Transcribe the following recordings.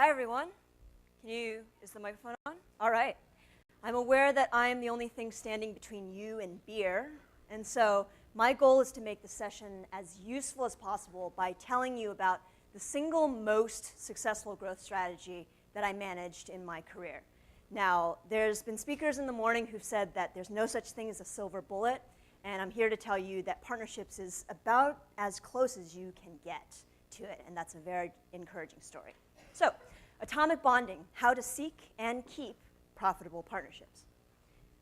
Hi, everyone. Is the microphone on? All right. I'm aware that I am the only thing standing between you and beer, and so my goal is to make the session as useful as possible by telling you about the single most successful growth strategy that I managed in my career. Now, there's been speakers in the morning who've said that there's no such thing as a silver bullet, and I'm here to tell you that partnerships is about as close as you can get to it, and that's a very encouraging story. So, atomic bonding, how to seek and keep profitable partnerships.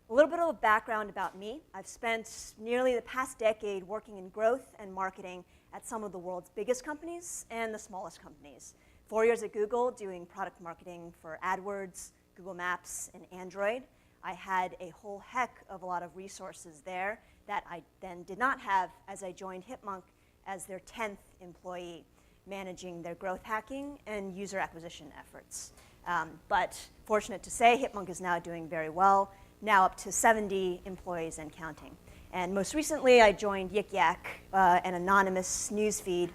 A little bit of a background about me. I've spent nearly the past decade working in growth and marketing at some of the world's biggest companies and the smallest companies. 4 years at Google doing product marketing for AdWords, Google Maps, and Android. I had a whole heck of a lot of resources there that I then did not have as I joined Hipmunk as their 10th employee, managing their growth hacking and user acquisition efforts. But fortunate to say, Hipmunk is now doing very well, now up to 70 employees and counting. And most recently, I joined Yik Yak, an anonymous newsfeed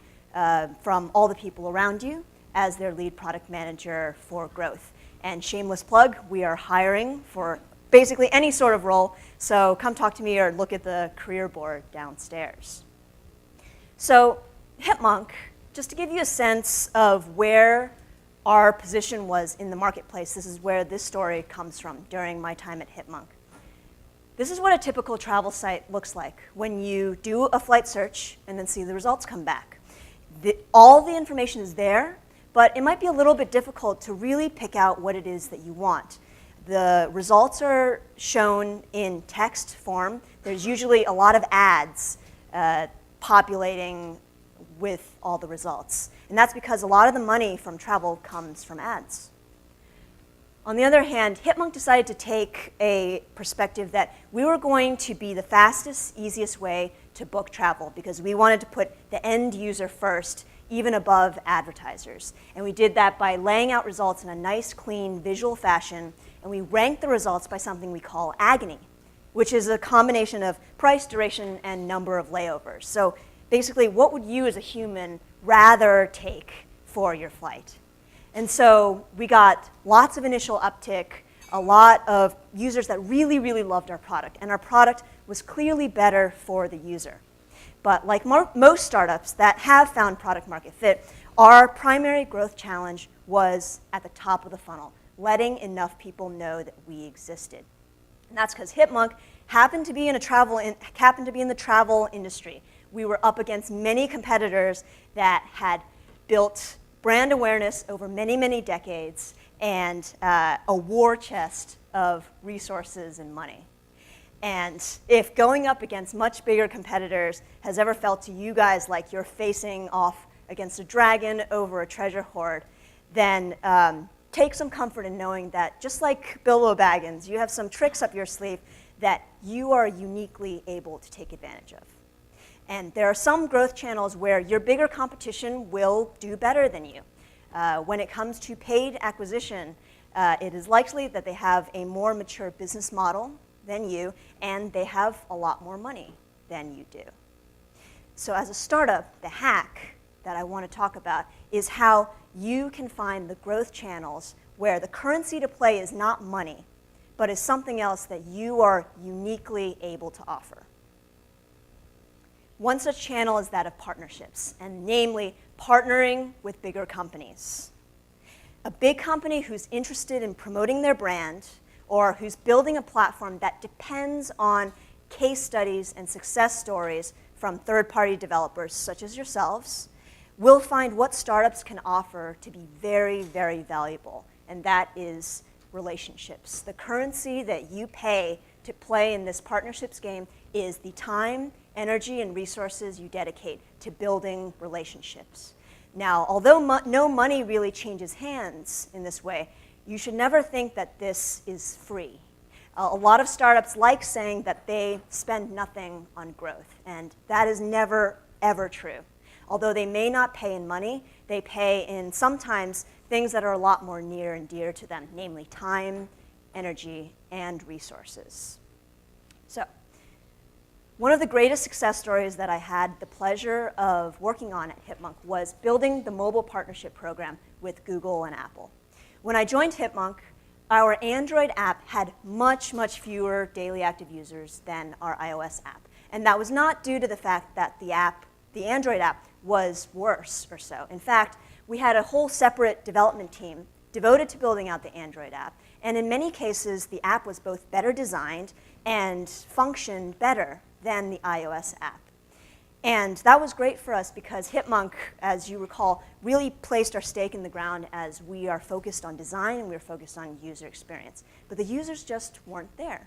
from all the people around you, as their lead product manager for growth. And shameless plug, we are hiring for basically any sort of role, so come talk to me or look at the career board downstairs. So Hipmunk, just to give you a sense of where our position was in the marketplace, this is where this story comes from during my time at Hipmunk. This is what a typical travel site looks like when you do a flight search and then see the results come back. All the information is there, but it might be a little bit difficult to really pick out what it is that you want. The results are shown in text form. There's usually a lot of ads populating with all the results. And that's because a lot of the money from travel comes from ads. On the other hand, Hipmunk decided to take a perspective that we were going to be the fastest, easiest way to book travel because we wanted to put the end user first, even above advertisers. And we did that by laying out results in a nice, clean, visual fashion, and we ranked the results by something we call agony, which is a combination of price, duration, and number of layovers. So basically, what would you as a human rather take for your flight? And so we got lots of initial uptick, a lot of users that really, really loved our product, and our product was clearly better for the user. But like most startups that have found product market fit, our primary growth challenge was at the top of the funnel, letting enough people know that we existed. And that's because Hipmunk happened to be in the travel industry. We were up against many competitors that had built brand awareness over many, many decades and a war chest of resources and money. And if going up against much bigger competitors has ever felt to you guys like you're facing off against a dragon over a treasure hoard, then take some comfort in knowing that just like Bilbo Baggins, you have some tricks up your sleeve that you are uniquely able to take advantage of. And there are some growth channels where your bigger competition will do better than you. When it comes to paid acquisition, it is likely that they have a more mature business model than you, and they have a lot more money than you do. So as a startup, the hack that I want to talk about is how you can find the growth channels where the currency to play is not money, but is something else that you are uniquely able to offer. One such channel is that of partnerships, and namely partnering with bigger companies. A big company who's interested in promoting their brand or who's building a platform that depends on case studies and success stories from third-party developers such as yourselves will find what startups can offer to be very, very valuable, and that is relationships. The currency that you pay to play in this partnerships game is the time, energy, and resources you dedicate to building relationships. Now, although no money really changes hands in this way, you should never think that this is free. A lot of startups like saying that they spend nothing on growth, and that is never, ever true. Although they may not pay in money, they pay in sometimes things that are a lot more near and dear to them, namely time, energy, and resources. So, One of the greatest success stories that I had the pleasure of working on at Hipmunk was building the mobile partnership program with Google and Apple. When I joined Hipmunk, our Android app had much, much fewer daily active users than our iOS app. And that was not due to the fact that the Android app was worse or so. In fact, we had a whole separate development team devoted to building out the Android app. And in many cases, the app was both better designed and functioned better than the iOS app. And that was great for us because Hipmunk, as you recall, really placed our stake in the ground as we are focused on design and we are focused on user experience. But the users just weren't there.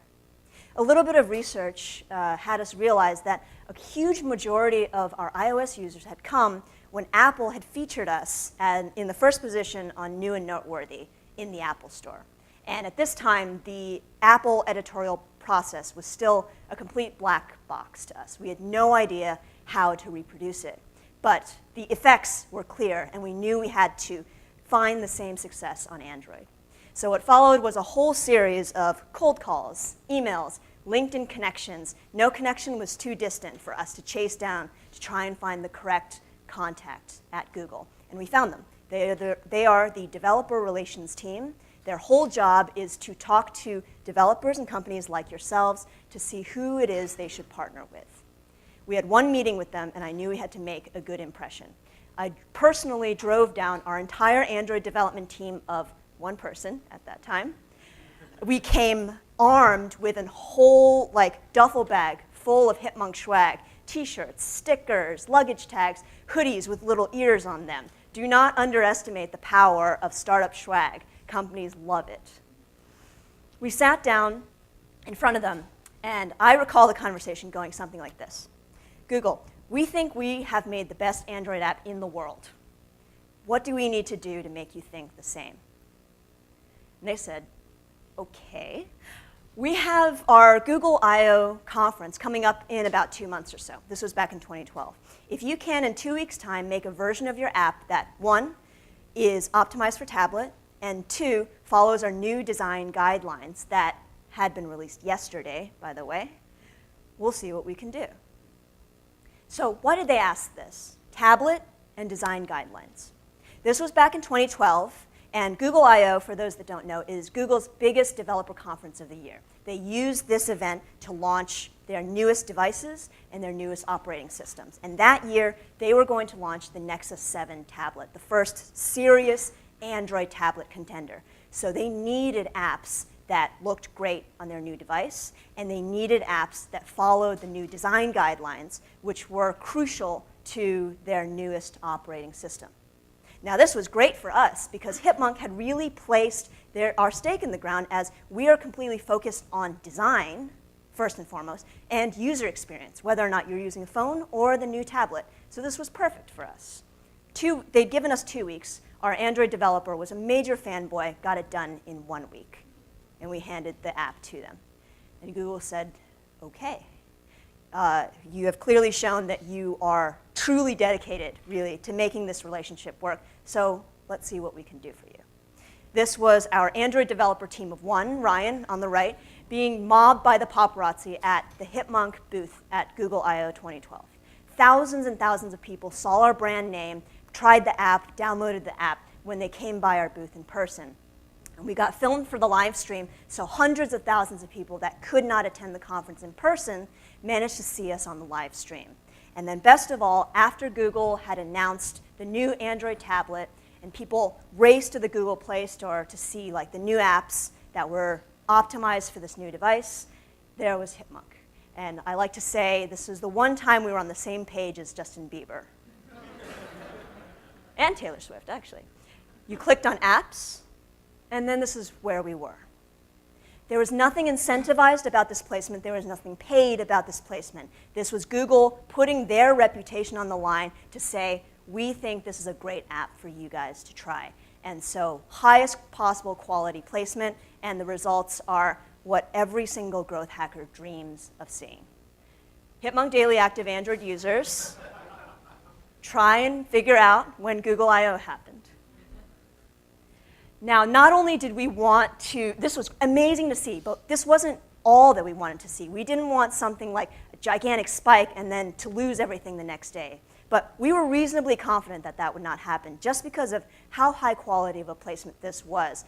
A little bit of research had us realize that a huge majority of our iOS users had come when Apple had featured us in the first position on New and Noteworthy in the Apple Store. And at this time, the Apple editorial process was still a complete black box to us. We had no idea how to reproduce it. But the effects were clear, and we knew we had to find the same success on Android. So what followed was a whole series of cold calls, emails, LinkedIn connections. No connection was too distant for us to chase down to try and find the correct contact at Google. And we found them. They are the developer relations team. Their whole job is to talk to developers and companies like yourselves to see who it is they should partner with. We had one meeting with them, and I knew we had to make a good impression. I personally drove down our entire Android development team of one person at that time. We came armed with a whole duffel bag full of Hipmunk swag, t-shirts, stickers, luggage tags, hoodies with little ears on them. Do not underestimate the power of startup swag. Companies love it. We sat down in front of them, and I recall the conversation going something like this. Google, we think we have made the best Android app in the world. What do we need to do to make you think the same? And they said, okay. We have our Google I/O conference coming up in about 2 months or so. This was back in 2012. If you can, in 2 weeks' time, make a version of your app that, 1, is optimized for tablet, and 2, follows our new design guidelines that had been released yesterday, by the way, we'll see what we can do. So why did they ask this? Tablet and design guidelines. This was back in 2012, and Google I/O, for those that don't know, is Google's biggest developer conference of the year. They use this event to launch their newest devices and their newest operating systems. And that year, they were going to launch the Nexus 7 tablet, the first serious Android tablet contender. So they needed apps that looked great on their new device, and they needed apps that followed the new design guidelines, which were crucial to their newest operating system. Now, this was great for us because Hipmunk had really placed our stake in the ground as we are completely focused on design, first and foremost, and user experience, whether or not you're using a phone or the new tablet. So this was perfect for us. They'd given us 2 weeks. Our Android developer was a major fanboy, got it done in 1 week. And we handed the app to them. And Google said, okay. You have clearly shown that you are truly dedicated, really, to making this relationship work. So let's see what we can do for you. This was our Android developer team of 1, Ryan on the right, being mobbed by the paparazzi at the Hipmunk booth at Google I/O 2012. Thousands and thousands of people saw our brand name, tried the app, downloaded the app when they came by our booth in person. And we got filmed for the live stream, so hundreds of thousands of people that could not attend the conference in person managed to see us on the live stream. And then best of all, after Google had announced the new Android tablet and people raced to the Google Play Store to see the new apps that were optimized for this new device, there was Hipmunk. And I like to say this was the one time we were on the same page as Justin Bieber. And Taylor Swift, actually. You clicked on apps, and then this is where we were. There was nothing incentivized about this placement. There was nothing paid about this placement. This was Google putting their reputation on the line to say, we think this is a great app for you guys to try. And so highest possible quality placement, and the results are what every single growth hacker dreams of seeing. Hipmunk daily active Android users try and figure out when Google I/O happened. Now, not only did we this was amazing to see, but this wasn't all that we wanted to see. We didn't want something like gigantic spike and then to lose everything the next day. But we were reasonably confident that that would not happen just because of how high quality of a placement this was,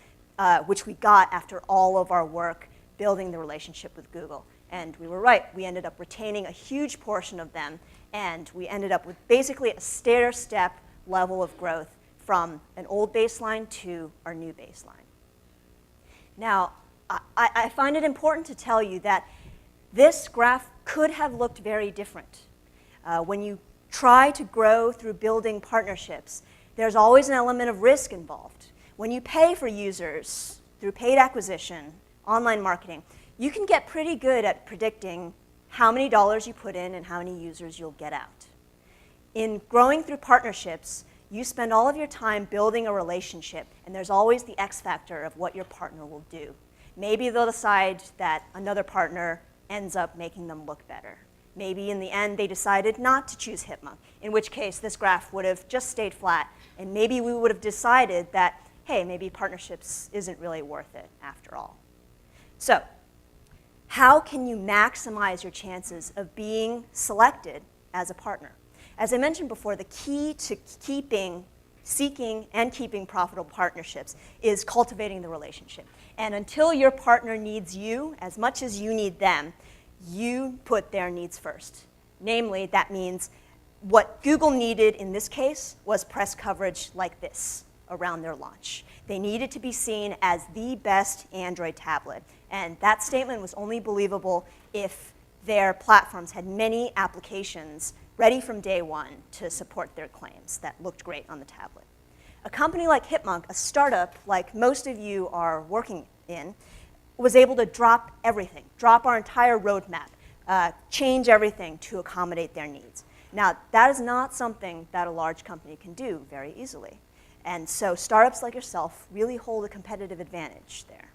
which we got after all of our work building the relationship with Google. And we were right. We ended up retaining a huge portion of them, and we ended up with basically a stair-step level of growth from an old baseline to our new baseline. Now, I find it important to tell you that this graph could have looked very different. When you try to grow through building partnerships, there's always an element of risk involved. When you pay for users through paid acquisition, online marketing, you can get pretty good at predicting how many dollars you put in and how many users you'll get out. In growing through partnerships, you spend all of your time building a relationship, and there's always the X factor of what your partner will do. Maybe they'll decide that another partner ends up making them look better. Maybe in the end they decided not to choose Hipmunk, in which case this graph would have just stayed flat, and maybe we would have decided that, hey, maybe partnerships isn't really worth it after all. So, how can you maximize your chances of being selected as a partner? As I mentioned before, the key to seeking and keeping profitable partnerships is cultivating the relationship. And until your partner needs you as much as you need them, you put their needs first. Namely, that means what Google needed in this case was press coverage like this around their launch. They needed to be seen as the best Android tablet. And that statement was only believable if their platforms had many applications ready from day one to support their claims that looked great on the tablet. A company like Hipmunk, a startup like most of you are working in, was able to drop everything, drop our entire roadmap, change everything to accommodate their needs. Now, that is not something that a large company can do very easily. And so startups like yourself really hold a competitive advantage there.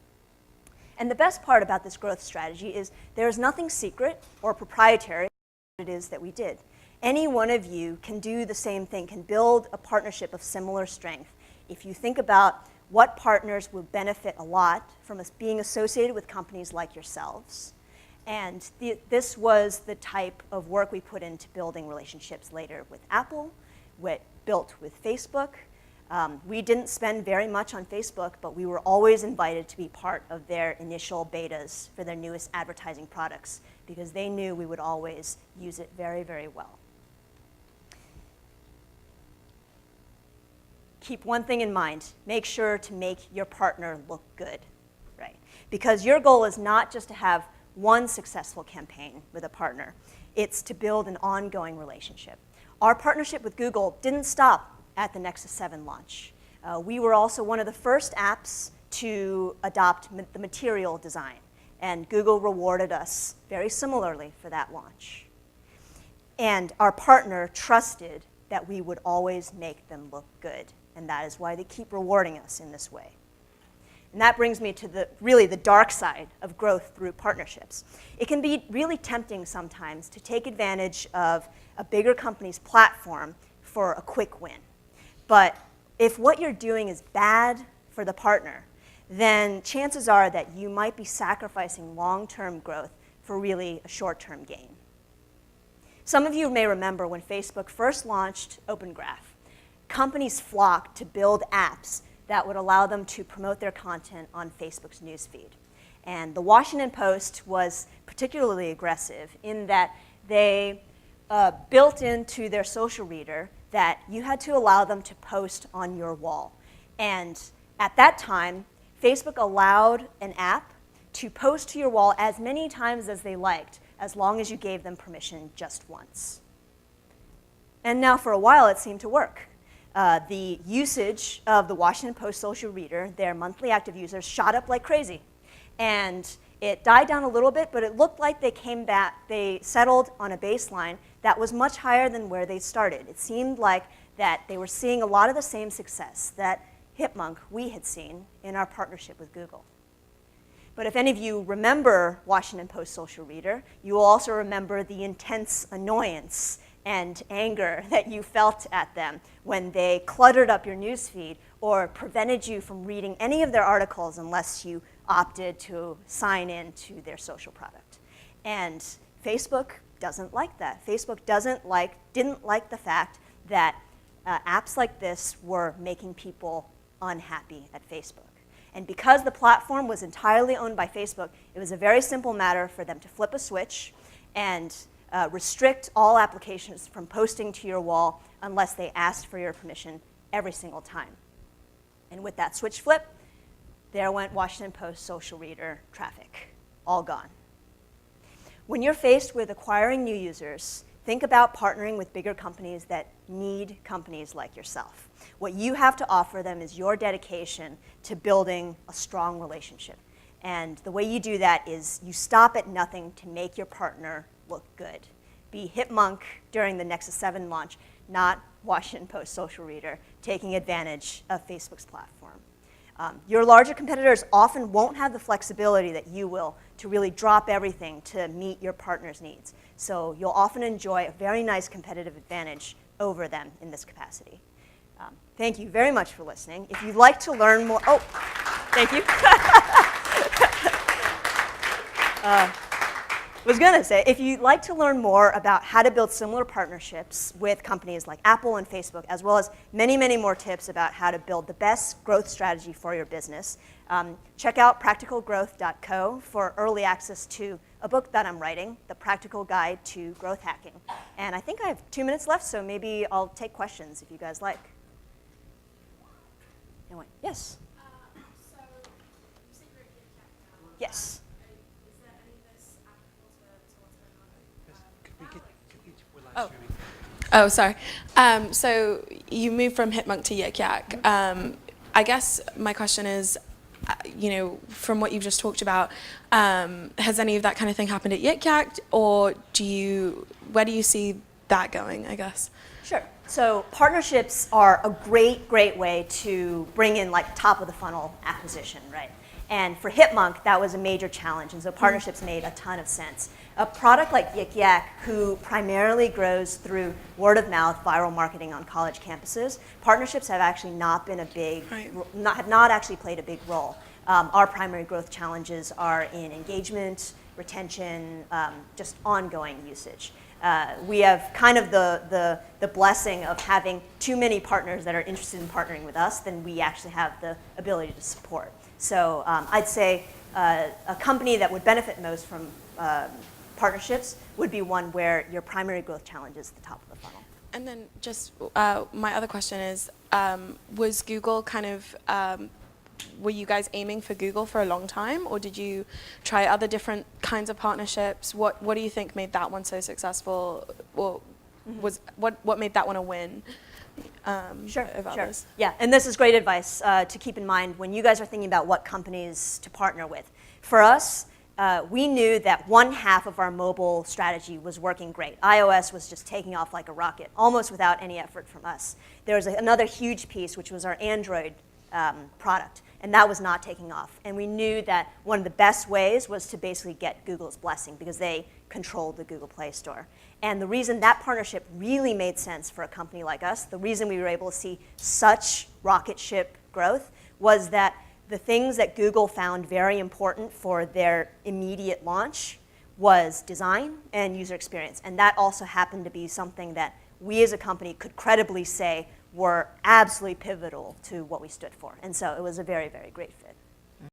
And the best part about this growth strategy is there is nothing secret or proprietary about what it is that we did. Any one of you can do the same thing, can build a partnership of similar strength. If you think about what partners would benefit a lot from us being associated with companies like yourselves, and this was the type of work we put into building relationships later with Apple, built with Facebook. We didn't spend very much on Facebook, but we were always invited to be part of their initial betas for their newest advertising products because they knew we would always use it very, very well. Keep one thing in mind. Make sure to make your partner look good, right? Because your goal is not just to have one successful campaign with a partner. It's to build an ongoing relationship. Our partnership with Google didn't stop at the Nexus 7 launch. We were also one of the first apps to adopt the material design, and Google rewarded us very similarly for that launch. And our partner trusted that we would always make them look good, and that is why they keep rewarding us in this way. And that brings me to really the dark side of growth through partnerships. It can be really tempting sometimes to take advantage of a bigger company's platform for a quick win. But if what you're doing is bad for the partner, then chances are that you might be sacrificing long-term growth for really a short-term gain. Some of you may remember when Facebook first launched Open Graph, companies flocked to build apps that would allow them to promote their content on Facebook's newsfeed. And the Washington Post was particularly aggressive in that they built into their social reader that you had to allow them to post on your wall. And at that time, Facebook allowed an app to post to your wall as many times as they liked, as long as you gave them permission just once. And now for a while, it seemed to work. The usage of the Washington Post social reader, their monthly active users, shot up like crazy. And it died down a little bit, but it looked like they settled on a baseline that was much higher than where they started. It seemed like that they were seeing a lot of the same success that Hipmunk, we had seen in our partnership with Google. But if any of you remember Washington Post social reader, you will also remember the intense annoyance and anger that you felt at them when they cluttered up your newsfeed or prevented you from reading any of their articles unless you opted to sign in to their social product. And Facebook doesn't like that. Facebook didn't like the fact that apps like this were making people unhappy at Facebook. And because the platform was entirely owned by Facebook, it was a very simple matter for them to flip a switch and restrict all applications from posting to your wall unless they asked for your permission every single time. And with that switch flip, there went Washington Post social reader traffic, all gone. When you're faced with acquiring new users, think about partnering with bigger companies that need companies like yourself. What you have to offer them is your dedication to building a strong relationship. And the way you do that is you stop at nothing to make your partner look good. Be Hipmunk during the Nexus 7 launch, not Washington Post social reader taking advantage of Facebook's platform. Your larger competitors often won't have the flexibility that you will to really drop everything to meet your partner's needs. So you'll often enjoy a very nice competitive advantage over them in this capacity. Thank you very much for listening. If you'd like to learn more, thank you. Was going to say, if you'd like to learn more about how to build similar partnerships with companies like Apple and Facebook, as well as many, many more tips about how to build the best growth strategy for your business, check out practicalgrowth.co for early access to a book that I'm writing, The Practical Guide to Growth Hacking. And I think I have 2 minutes left, so maybe I'll take questions if you guys like. Anyone? Yes? So, you said you're at Yik Yak now. Yes. Is there any of this applicable to what's going on? We're live streaming. Oh, sorry. So you moved from Hipmunk to Yik Yak. I guess my question is, from what you've just talked about, has any of that kind of thing happened at Yik Yak, or where do you see that going, I guess? Sure. So partnerships are a great, great way to bring in like top of the funnel acquisition, right? And for Hipmunk, that was a major challenge, and so partnerships made a ton of sense. A product like Yik Yak, who primarily grows through word of mouth, viral marketing on college campuses, partnerships have actually not been have not actually played a big role. Our primary growth challenges are in engagement, retention, just ongoing usage. We have kind of the blessing of having too many partners that are interested in partnering with us than we actually have the ability to support. So I'd say a company that would benefit most from partnerships would be one where your primary growth challenge is the top of the funnel. And then just my other question is, was Google kind of, were you guys aiming for Google for a long time, or did you try other different kinds of partnerships? What do you think made that one so successful, or what made that one a win? Sure. Others? Yeah, and this is great advice to keep in mind when you guys are thinking about what companies to partner with. For us, we knew that one half of our mobile strategy was working great. iOS was just taking off like a rocket, almost without any effort from us. There was another huge piece, which was our Android product, and that was not taking off. And we knew that one of the best ways was to basically get Google's blessing, because they controlled the Google Play Store. And the reason that partnership really made sense for a company like us, the reason we were able to see such rocket ship growth, was that the things that Google found very important for their immediate launch was design and user experience. And that also happened to be something that we as a company could credibly say were absolutely pivotal to what we stood for. And so it was a very, very great fit.